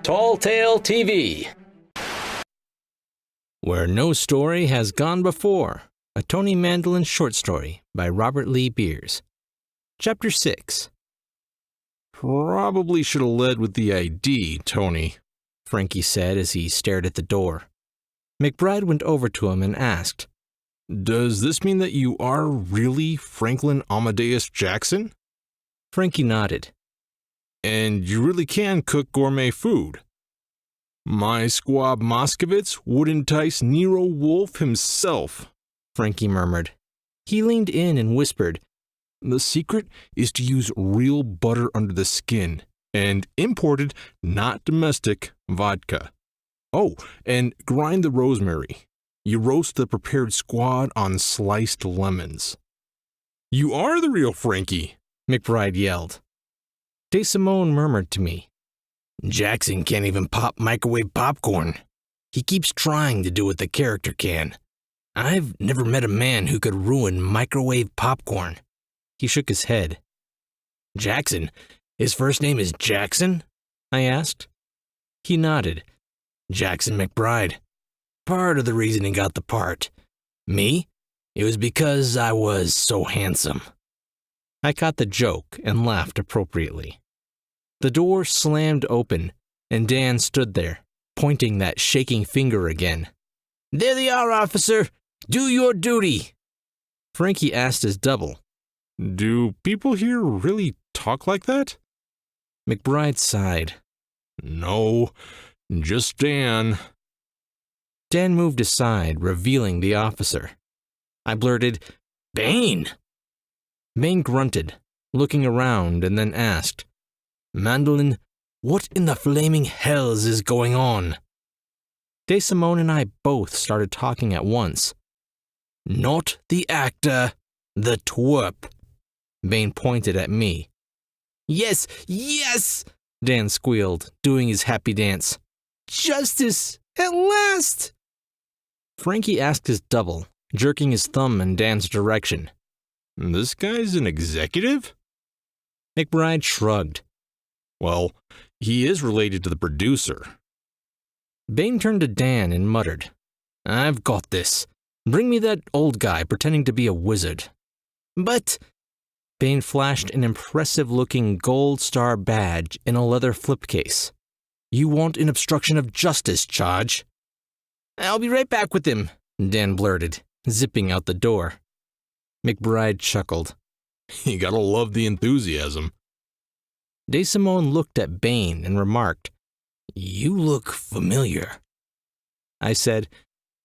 Tall Tale TV. Where No Story Has Gone Before, a Tony Mandolin short story by Robert Lee Beers. Chapter 6. Probably should have led with the ID, Tony, Frankie said as he stared at the door. McBride went over to him and asked, Does this mean that you are really Franklin Amadeus Jackson? Frankie nodded. And you really can cook gourmet food? My squab Moskowitz would entice Nero Wolfe himself, Frankie murmured. He leaned in and whispered, The secret is to use real butter under the skin and imported, not domestic, vodka. Oh, and grind the rosemary. You roast the prepared squad on sliced lemons. You are the real Frankie, McBride yelled. DeSimone murmured to me, Jackson can't even pop microwave popcorn. He keeps trying to do what the character can. I've never met a man who could ruin microwave popcorn. He shook his head. Jackson? His first name is Jackson? I asked. He nodded. Jackson McBride. Part of the reason he got the part. Me? It was because I was so handsome. I caught the joke and laughed appropriately. The door slammed open, and Dan stood there, pointing that shaking finger again. There they are, officer! Do your duty! Frankie asked his double. Do people here really talk like that? McBride sighed. No, just Dan. Dan moved aside, revealing the officer. I blurted, Bane! Bane grunted, looking around, and then asked, Mandolin, what in the flaming hells is going on? DeSimone and I both started talking at once. Not the actor, the twerp. Bane pointed at me. Yes, yes, Dan squealed, doing his happy dance. Justice, at last! Frankie asked his double, jerking his thumb in Dan's direction. This guy's an executive? McBride shrugged. Well, he is related to the producer. Bane turned to Dan and muttered, I've got this. Bring me that old guy pretending to be a wizard. But... Bane flashed an impressive-looking gold star badge in a leather flipcase. You want an obstruction of justice charge? I'll be right back with him, Dan blurted, zipping out the door. McBride chuckled. You gotta love the enthusiasm. DeSimone looked at Bane and remarked, You look familiar. I said,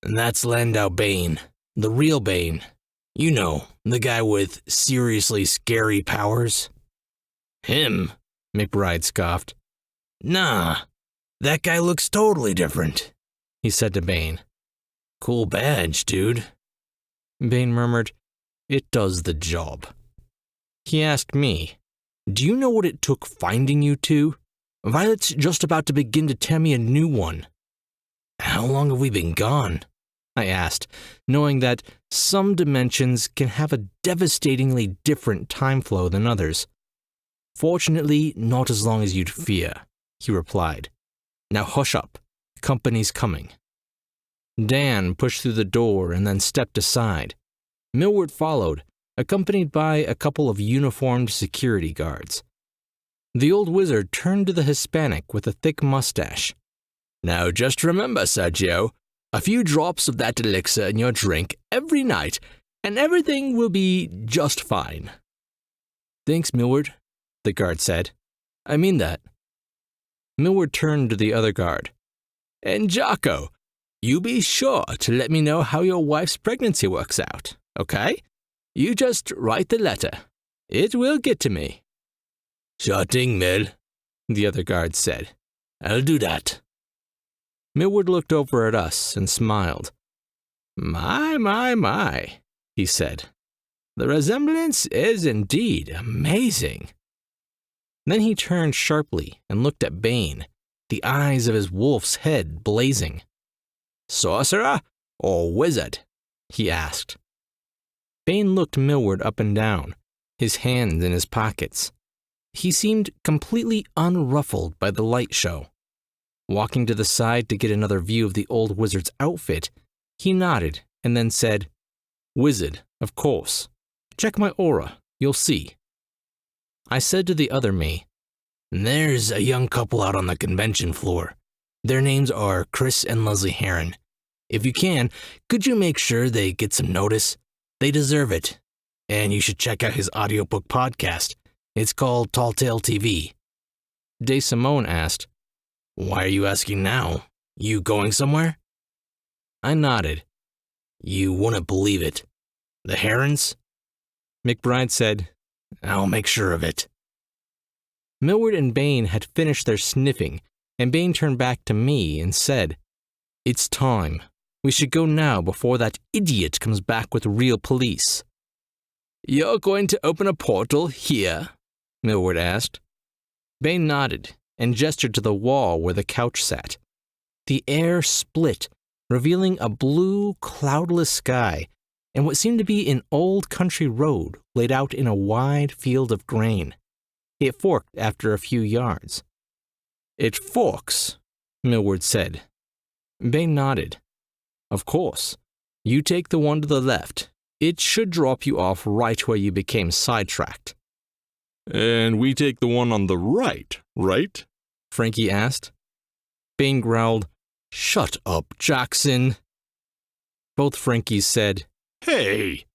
That's Landau Bane, the real Bane. You know, the guy with seriously scary powers. Him, McBride scoffed. Nah, that guy looks totally different, he said to Bane. Cool badge, dude. Bane murmured, It does the job. He asked me, Do you know what it took finding you two? Violet's just about to begin to tell me a new one. How long have we been gone? I asked, knowing that some dimensions can have a devastatingly different time flow than others. Fortunately, not as long as you'd fear, he replied. Now hush up. Company's coming. Dan pushed through the door and then stepped aside. Millward followed, accompanied by a couple of uniformed security guards. The old wizard turned to the Hispanic with a thick mustache. Now just remember, Sergio, a few drops of that elixir in your drink every night, and everything will be just fine. Thanks, Millward, the guard said. I mean that. Millward turned to the other guard. And Jocko, you be sure to let me know how your wife's pregnancy works out, okay? You just write the letter. It will get to me. Sure thing, Mill, the other guard said. I'll do that. Millward looked over at us and smiled. My, he said. The resemblance is indeed amazing. Then he turned sharply and looked at Bane, the eyes of his wolf's head blazing. Sorcerer or wizard? He asked. Bane looked Millward up and down, his hands in his pockets. He seemed completely unruffled by the light show. Walking to the side to get another view of the old wizard's outfit, he nodded and then said, "Wizard, of course. Check my aura, you'll see." I said to the other me, "There's a young couple out on the convention floor. Their names are Chris and Leslie Herron. If you can, could you make sure they get some notice? They deserve it. And you should check out his audiobook podcast. It's called Tall Tale TV." DeSimone asked, "Why are you asking now? You going somewhere?" I nodded. "You wouldn't believe it. The Herons?" McBride said, "I'll make sure of it." Millward and Bain had finished their sniffing, and Bain turned back to me and said, "It's time. We should go now before that idiot comes back with real police." "You're going to open a portal here?" Millward asked. Bain nodded and gestured to the wall where the couch sat. The air split, revealing a blue, cloudless sky and what seemed to be an old country road laid out in a wide field of grain. It forked after a few yards. "It forks," Millward said. Bain nodded. "Of course. You take the one to the left. It should drop you off right where you became sidetracked." "And we take the one on the right, right?" Frankie asked. Bain growled, "Shut up, Jackson." Both Frankies said, "Hey."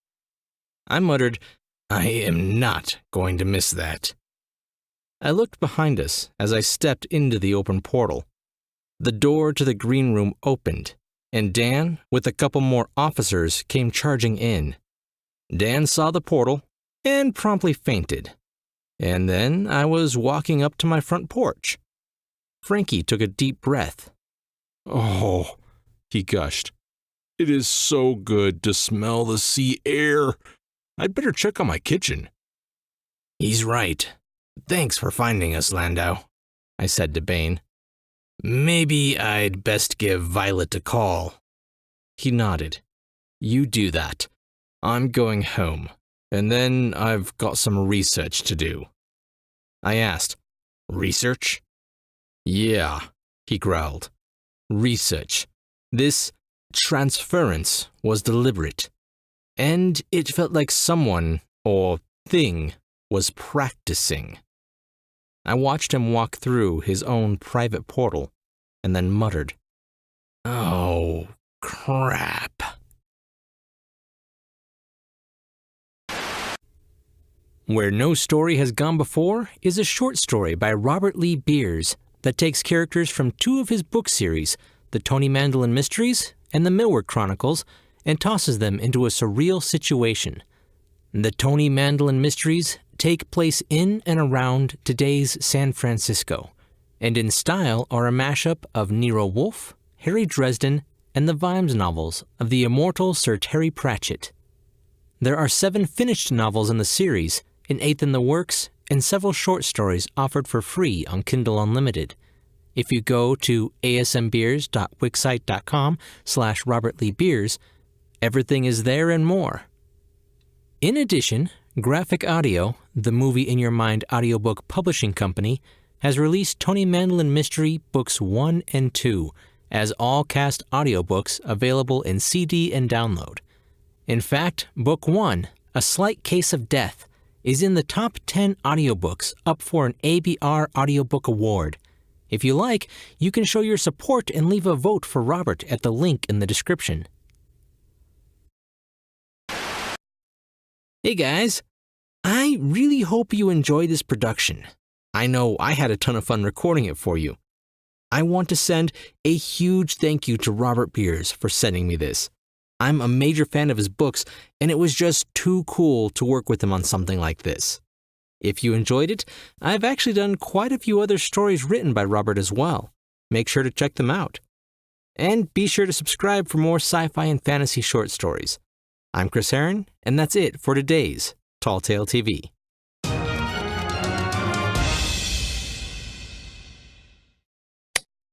I muttered, "I am not going to miss that." I looked behind us as I stepped into the open portal. The door to the green room opened, and Dan, with a couple more officers, came charging in. Dan saw the portal and promptly fainted. And then I was walking up to my front porch. Frankie took a deep breath. "Oh," he gushed. "It is so good to smell the sea air. I'd better check on my kitchen." "He's right. Thanks for finding us, Landau," I said to Bain. "Maybe I'd best give Violet a call." He nodded. "You do that. I'm going home, and then I've got some research to do." I asked, "Research?" "Yeah," he growled. "Research. This transference was deliberate, and it felt like someone, or thing, was practicing." I watched him walk through his own private portal, and then muttered, "Oh, crap." Where No Story Has Gone Before is a short story by Robert Lee Beers that takes characters from two of his book series, the Tony Mandolin Mysteries and the Millward Chronicles, and tosses them into a surreal situation. The Tony Mandolin Mysteries take place in and around today's San Francisco, and in style are a mashup of Nero Wolfe, Harry Dresden, and the Vimes novels of the immortal Sir Terry Pratchett. There are 7 finished novels in the series, an 8th in the works, and several short stories offered for free on Kindle Unlimited. If you go to asmbeers.wixsite.com/RobertLeeBeers, everything is there and more. In addition, Graphic Audio, the Movie in Your Mind audiobook publishing company, has released Tony Mandolin Mystery Books 1 and 2 as all-cast audiobooks available in CD and download. In fact, Book 1, A Slight Case of Death, is in the top 10 audiobooks up for an ABR Audiobook Award. If you like, you can show your support and leave a vote for Robert at the link in the description. Hey guys, I really hope you enjoyed this production. I know I had a ton of fun recording it for you. I want to send a huge thank you to Robert Beers for sending me this. I'm a major fan of his books, and it was just too cool to work with him on something like this. If you enjoyed it, I've actually done quite a few other stories written by Robert as well. Make sure to check them out. And be sure to subscribe for more sci-fi and fantasy short stories. I'm Chris Herron, and that's it for today's Tall Tale TV.